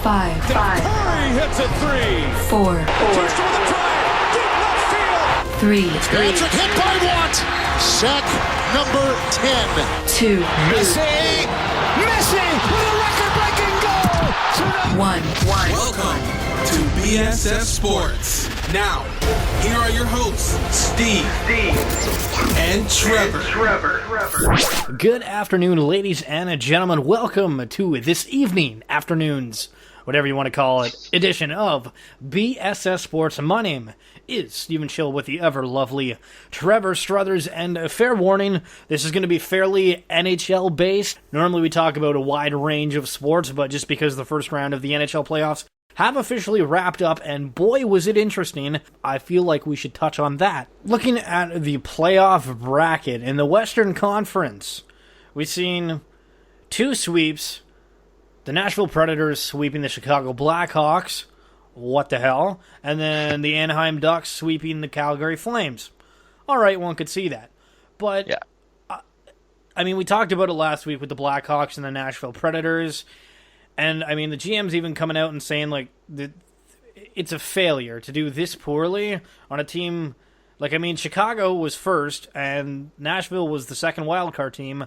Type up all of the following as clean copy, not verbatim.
5. Curry hits a three. 4. Houston with a drive. Deep left field. 3. Patrick hit by Watt. Sack number 10. 2. Messi with a record-breaking goal. 1. Welcome to BSS Sports. Now, here are your hosts, Steve and Trevor. Good afternoon, ladies and gentlemen. Welcome to this afternoon's, whatever you want to call it, edition of BSS Sports. My name is Stephen Schill with the ever-lovely Trevor Struthers, and a fair warning, this is going to be fairly NHL-based. Normally we talk about a wide range of sports, but just because the first round of the NHL playoffs have officially wrapped up, and boy was it interesting, I feel like we should touch on that. Looking at the playoff bracket in the Western Conference, we've seen two sweeps. The Nashville Predators sweeping the Chicago Blackhawks. What the hell? And then the Anaheim Ducks sweeping the Calgary Flames. All right, one could see that. But, yeah. I mean, we talked about it last week with the Blackhawks and the Nashville Predators. And, I mean, the GM's even coming out and saying, like, it's a failure to do this poorly on a team. Like, I mean, Chicago was first, and Nashville was the second wildcard team,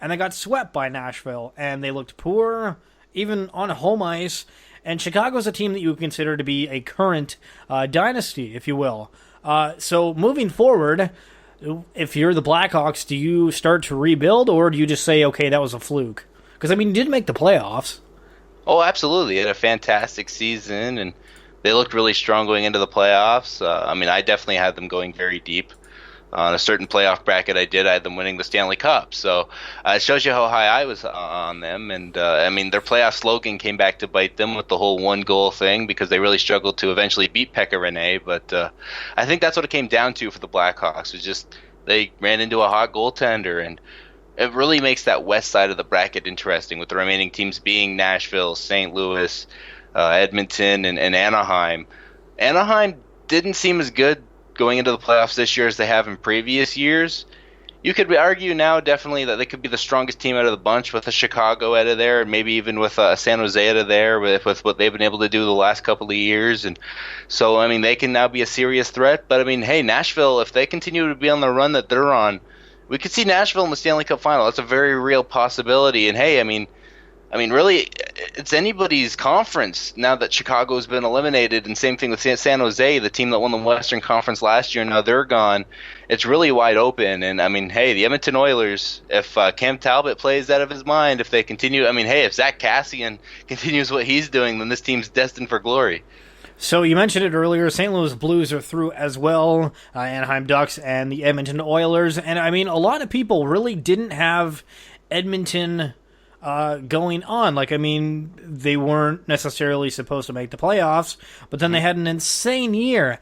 and they got swept by Nashville, and they looked poor, even on home ice. And Chicago's a team that you would consider to be a current dynasty, if you will. So, moving forward, if you're the Blackhawks, do you start to rebuild, or do you just say, okay, that was a fluke? Because, I mean, you did make the playoffs. Oh, absolutely. They had a fantastic season, and they looked really strong going into the playoffs. I mean, I definitely had them going very deep. On a certain playoff bracket I had them winning the Stanley Cup. So it shows you how high I was on them. And, I mean, their playoff slogan came back to bite them with the whole one-goal thing because they really struggled to eventually beat Pekka Rinne. But I think that's what it came down to for the Blackhawks. Was just they ran into a hot goaltender, and it really makes that west side of the bracket interesting, with the remaining teams being Nashville, St. Louis, Edmonton, and Anaheim. Anaheim didn't seem as good going into the playoffs this year as they have in previous years. You could argue now definitely that they could be the strongest team out of the bunch with a Chicago out of there, and maybe even with San Jose out of there with what they've been able to do the last couple of years. And so, I mean, they can now be a serious threat. But, I mean, hey, Nashville, if they continue to be on the run that they're on, we could see Nashville in the Stanley Cup final. That's a very real possibility. And hey, I mean, really, it's anybody's conference now that Chicago's been eliminated. And same thing with San Jose, the team that won the Western Conference last year. Now they're gone. It's really wide open. And I mean, hey, the Edmonton Oilers, if Cam Talbot plays out of his mind, if they continue, I mean, hey, if Zach Kassian continues what he's doing, then this team's destined for glory. So you mentioned it earlier, St. Louis Blues are through as well, Anaheim Ducks and the Edmonton Oilers. And, I mean, a lot of people really didn't have Edmonton going on. Like, I mean, they weren't necessarily supposed to make the playoffs, but then they had an insane year.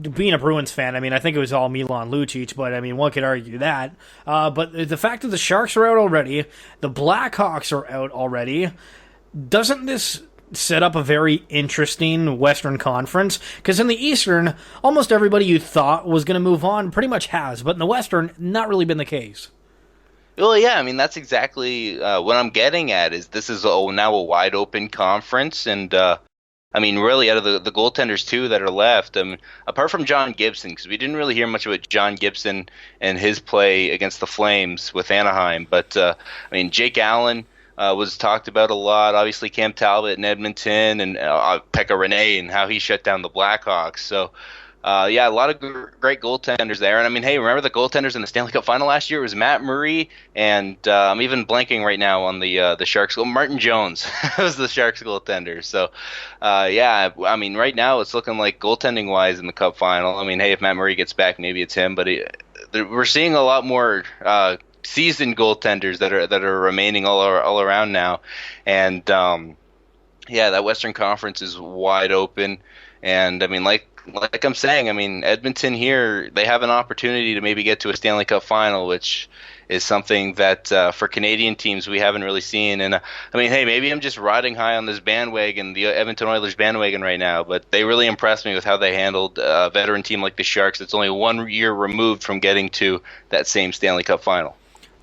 Being a Bruins fan, I mean, I think it was all Milan Lucic, but, I mean, one could argue that. But the fact that the Sharks are out already, the Blackhawks are out already, doesn't this set up a very interesting Western Conference? Because in the Eastern, almost everybody you thought was going to move on pretty much has, but in the Western, not really been the case. Well, yeah, I mean, that's exactly what I'm getting at, is this is now a wide-open conference, and, I mean, really, out of the goaltenders, too, that are left, apart from John Gibson, because we didn't really hear much about John Gibson and his play against the Flames with Anaheim, but, I mean, Jake Allen was talked about a lot. Obviously, Cam Talbot in Edmonton, and Pekka Rinne and how he shut down the Blackhawks. So, yeah, a lot of great goaltenders there. And, I mean, hey, remember the goaltenders in the Stanley Cup final last year? It was Matt Murray, and I'm even blanking right now on the Sharks. Martin Jones was the Sharks goaltender. So, yeah, I mean, right now it's looking like goaltending-wise in the Cup final. I mean, hey, if Matt Murray gets back, maybe it's him. But we're seeing a lot more seasoned goaltenders that are remaining all around now, and yeah, that Western Conference is wide open. And I mean, like I'm saying, I mean, Edmonton here, they have an opportunity to maybe get to a Stanley Cup final, which is something that for Canadian teams we haven't really seen. And I mean, hey, maybe I'm just riding high on this bandwagon, the Edmonton Oilers bandwagon right now, but they really impressed me with how they handled a veteran team like the Sharks that's only 1 year removed from getting to that same Stanley Cup final.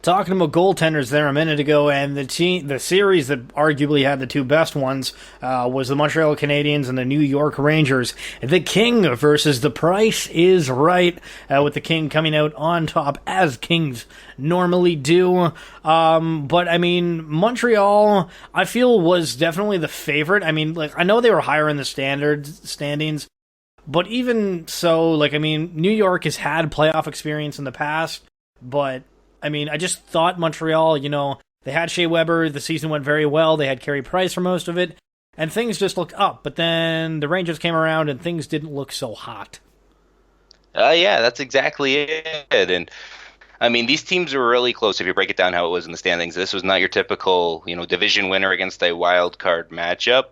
talking about goaltenders there a minute ago, and the series that arguably had the two best ones was the Montreal Canadiens and the New York Rangers. The King versus the Price is Right, with the King coming out on top, as Kings normally do. But, I mean, Montreal, I feel, was definitely the favorite. I mean, like, I know they were higher in the standings, but even so, like, I mean, New York has had playoff experience in the past, but I mean, I just thought Montreal, they had Shea Weber, the season went very well, they had Carey Price for most of it, and things just looked up, but then the Rangers came around and things didn't look so hot. Yeah, that's exactly it. And I mean, these teams were really close if you break it down how it was in the standings. This was not your typical, division winner against a wild card matchup,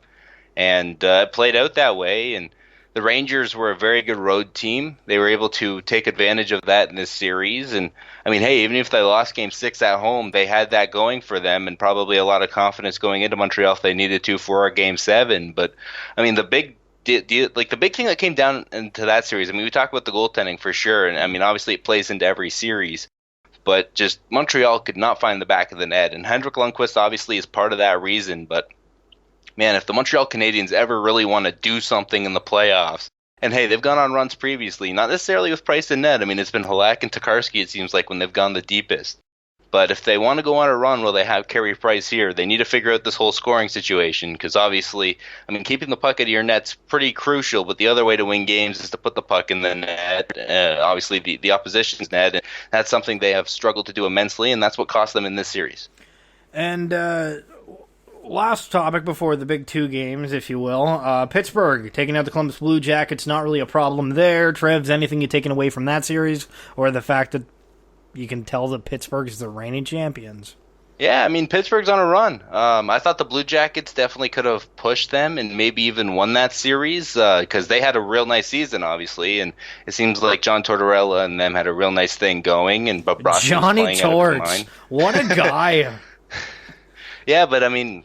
and it played out that way. And the Rangers were a very good road team. They were able to take advantage of that in this series. And, I mean, hey, even if they lost Game 6 at home, they had that going for them and probably a lot of confidence going into Montreal if they needed to for Game 7. But, I mean, the big thing that came down into that series, I mean, we talk about the goaltending for sure. And, I mean, obviously it plays into every series. But just Montreal could not find the back of the net. And Henrik Lundqvist obviously is part of that reason. But man, if the Montreal Canadiens ever really want to do something in the playoffs, and hey, they've gone on runs previously, not necessarily with Price and net. I mean, it's been Halak and Tokarski, it seems like, when they've gone the deepest. But if they want to go on a run, they have Carey Price here, they need to figure out this whole scoring situation, because obviously, I mean, keeping the puck out of your net's pretty crucial, but the other way to win games is to put the puck in the net, obviously the opposition's net, and that's something they have struggled to do immensely, and that's what cost them in this series. And, last topic before the big two games, if you will. Pittsburgh taking out the Columbus Blue Jackets, not really a problem there. Trevs, anything you taken away from that series, or the fact that you can tell that Pittsburgh is the reigning champions? Yeah, I mean, Pittsburgh's on a run. I thought the Blue Jackets definitely could have pushed them and maybe even won that series because they had a real nice season, obviously, and it seems like John Tortorella and them had a real nice thing going. And but Johnny Torts, what a guy! Yeah, but I mean,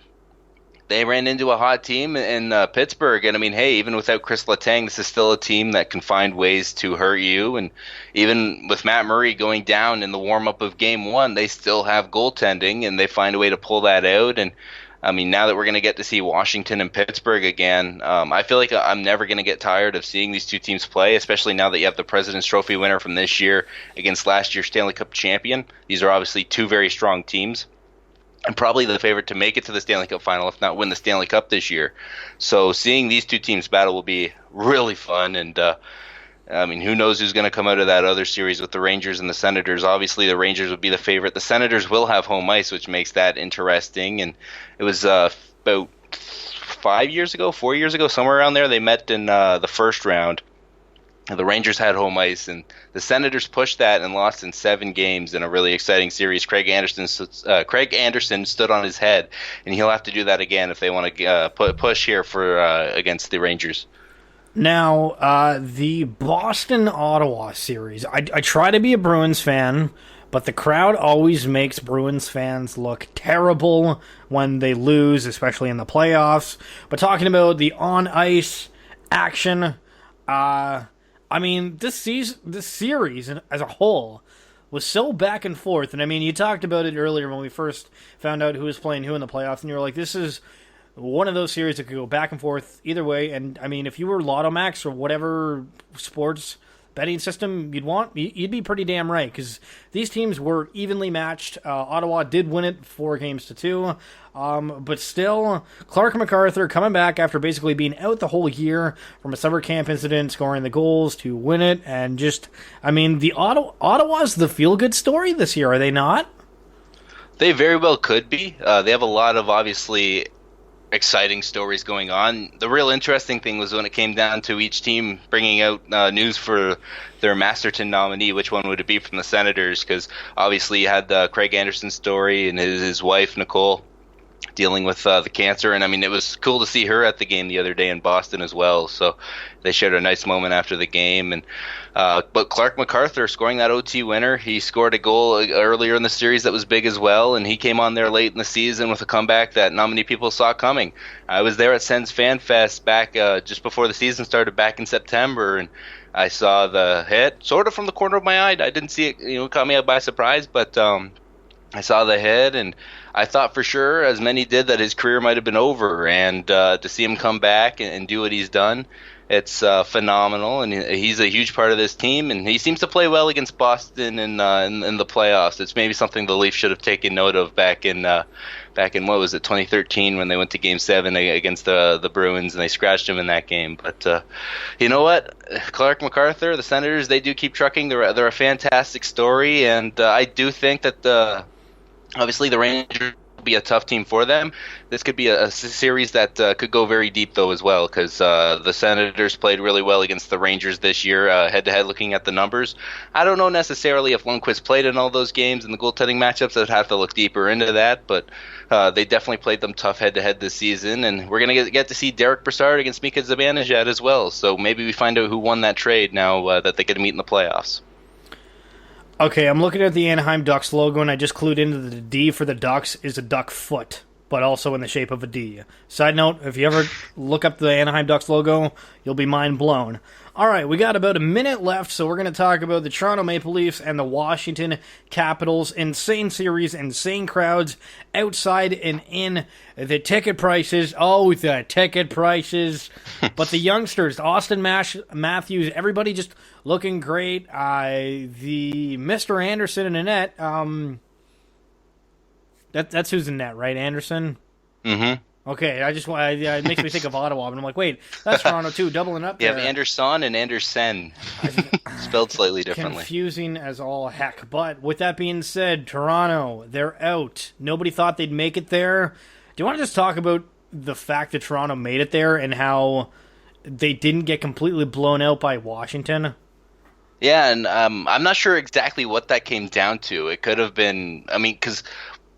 they ran into a hot team in Pittsburgh, and I mean, hey, even without Chris Letang, this is still a team that can find ways to hurt you. And even with Matt Murray going down in the warm-up of Game 1, they still have goaltending, and they find a way to pull that out. And I mean, now that we're going to get to see Washington and Pittsburgh again, I feel like I'm never going to get tired of seeing these two teams play, especially now that you have the President's Trophy winner from this year against last year's Stanley Cup champion. These are obviously two very strong teams, and probably the favorite to make it to the Stanley Cup final, if not win the Stanley Cup this year. So seeing these two teams battle will be really fun. And, I mean, who knows who's going to come out of that other series with the Rangers and the Senators. Obviously, the Rangers would be the favorite. The Senators will have home ice, which makes that interesting. And it was about 4 years ago, somewhere around there, they met in the first round. The Rangers had home ice, and the Senators pushed that and lost in 7 games in a really exciting series. Craig Anderson stood on his head, and he'll have to do that again if they want to push here for against the Rangers. Now, the Boston-Ottawa series. I try to be a Bruins fan, but the crowd always makes Bruins fans look terrible when they lose, especially in the playoffs. But talking about the on-ice action, I mean, this series as a whole was so back and forth. And I mean, you talked about it earlier when we first found out who was playing who in the playoffs, and you were like, this is one of those series that could go back and forth either way. And I mean, if you were Lotto Max or whatever sports betting system you'd want, you'd be pretty damn right, because these teams were evenly matched. Ottawa did win it 4-2, but still, Clark MacArthur coming back after basically being out the whole year from a summer camp incident, scoring the goals to win it, and just, I mean, the Ottawa's the feel-good story this year, are they not? They very well could be. They have a lot of, obviously, exciting stories going on. The real interesting thing was when it came down to each team bringing out news for their Masterton nominee. Which one would it be from the Senators? Because obviously you had the Craig Anderson story and his wife, Nicole, dealing with the cancer. And I mean, it was cool to see her at the game the other day in Boston as well. So they shared a nice moment after the game. And but Clark MacArthur scoring that OT winner, he scored a goal earlier in the series that was big as well, and he came on there late in the season with a comeback that not many people saw coming. I was there at Sens Fan Fest back just before the season started back in September, and I saw the hit sort of from the corner of my eye. I didn't see it, caught me out by surprise, but I saw the hit, and I thought for sure, as many did, that his career might have been over. And to see him come back and do what he's done, it's phenomenal. And he's a huge part of this team, and he seems to play well against Boston in the playoffs. It's maybe something the Leafs should have taken note of back in what was it, 2013, when they went to Game 7 against the Bruins, and they scratched him in that game. But you know what? Clark MacArthur, the Senators, they do keep trucking. They're a fantastic story, and I do think that obviously the Rangers will be a tough team for them. This could be a series that could go very deep, though, as well, because the Senators played really well against the Rangers this year, head-to-head looking at the numbers. I don't know necessarily if Lundqvist played in all those games in the goaltending matchups. I'd have to look deeper into that, but they definitely played them tough head-to-head this season, and we're going to get to see Derek Brassard against Mika Zibanejad as well, so maybe we find out who won that trade now that they get to meet in the playoffs. Okay, I'm looking at the Anaheim Ducks logo, and I just clued into the D for the Ducks is a duck foot, but also in the shape of a D. Side note, if you ever look up the Anaheim Ducks logo, you'll be mind blown. All right, we got about a minute left, so we're going to talk about the Toronto Maple Leafs and the Washington Capitals. Insane series, insane crowds outside and in. The ticket prices, the ticket prices. But the youngsters, Austin Matthews, everybody just looking great. The Mr. Anderson in the net, that's who's in net, right, Anderson? Mm-hmm. Okay, it makes me think of Ottawa, and I'm like, wait, that's Toronto too, doubling up there. You have Anderson and Andersen, spelled slightly differently. Confusing as all heck. But with that being said, Toronto, they're out. Nobody thought they'd make it there. Do you want to just talk about the fact that Toronto made it there and how they didn't get completely blown out by Washington? Yeah, and I'm not sure exactly what that came down to. It could have been, because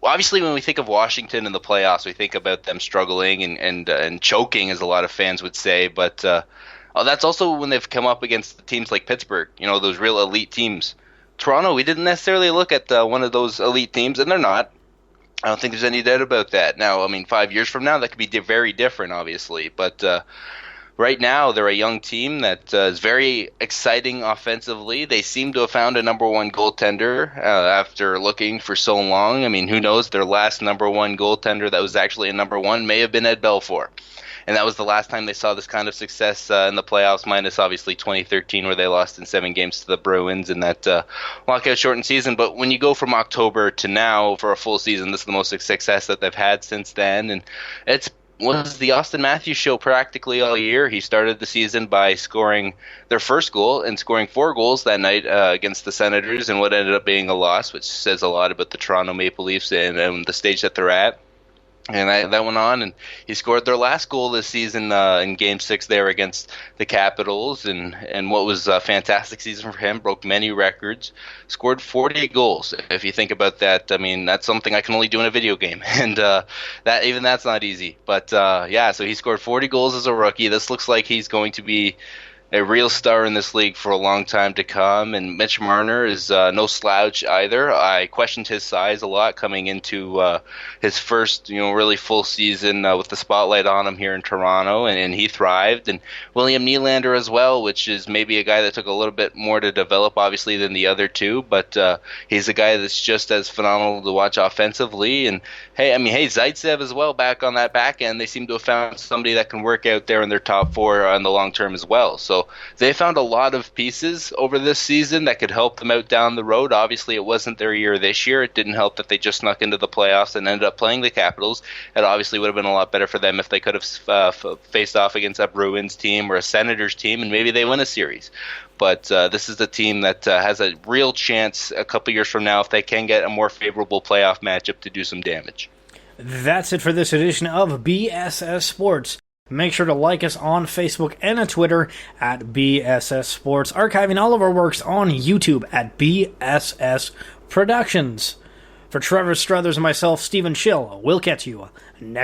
obviously when we think of Washington in the playoffs, we think about them struggling and choking, as a lot of fans would say. But that's also when they've come up against teams like Pittsburgh, those real elite teams. Toronto, we didn't necessarily look at one of those elite teams, and they're not. I don't think there's any doubt about that. Now, 5 years from now, that could be very different, obviously. But right now, they're a young team that is very exciting offensively. They seem to have found a number one goaltender after looking for so long. Who knows? Their last number one goaltender that was actually a number one may have been Ed Belfour. And that was the last time they saw this kind of success in the playoffs, minus obviously 2013, where they lost in 7 games to the Bruins in that lockout-shortened season. But when you go from October to now for a full season, this is the most success that they've had since then. And it was the Austin Matthews show practically all year. He started the season by scoring their first goal and scoring 4 goals that night against the Senators in what ended up being a loss, which says a lot about the Toronto Maple Leafs and the stage that they're at. And that went on, and he scored their last goal this season in Game 6 there against the Capitals, and what was a fantastic season for him, broke many records, scored 40 goals. If you think about that, that's something I can only do in a video game, and that's not easy. But so he scored 40 goals as a rookie. This looks like he's going to be a real star in this league for a long time to come. And Mitch Marner is no slouch either. I questioned his size a lot coming into his first, really full season with the spotlight on him here in Toronto, and he thrived. And William Nylander as well, which is maybe a guy that took a little bit more to develop, obviously, than the other two, but he's a guy that's just as phenomenal to watch offensively. And hey, Zaitsev as well, back on that back end. They seem to have found somebody that can work out there in their top 4 in the long term as well. So they found a lot of pieces over this season that could help them out down the road. Obviously, it wasn't their year this year. It didn't help that they just snuck into the playoffs and ended up playing the Capitals. It obviously would have been a lot better for them if they could have faced off against a Bruins team or a Senators team, and maybe they win a series. But this is a team that has a real chance a couple years from now, if they can get a more favorable playoff matchup, to do some damage. That's it for this edition of BSS Sports. Make sure to like us on Facebook and on Twitter at BSS Sports, archiving all of our works on YouTube at BSS Productions. For Trevor, Struthers, and myself, Stephen Schill, we'll catch you next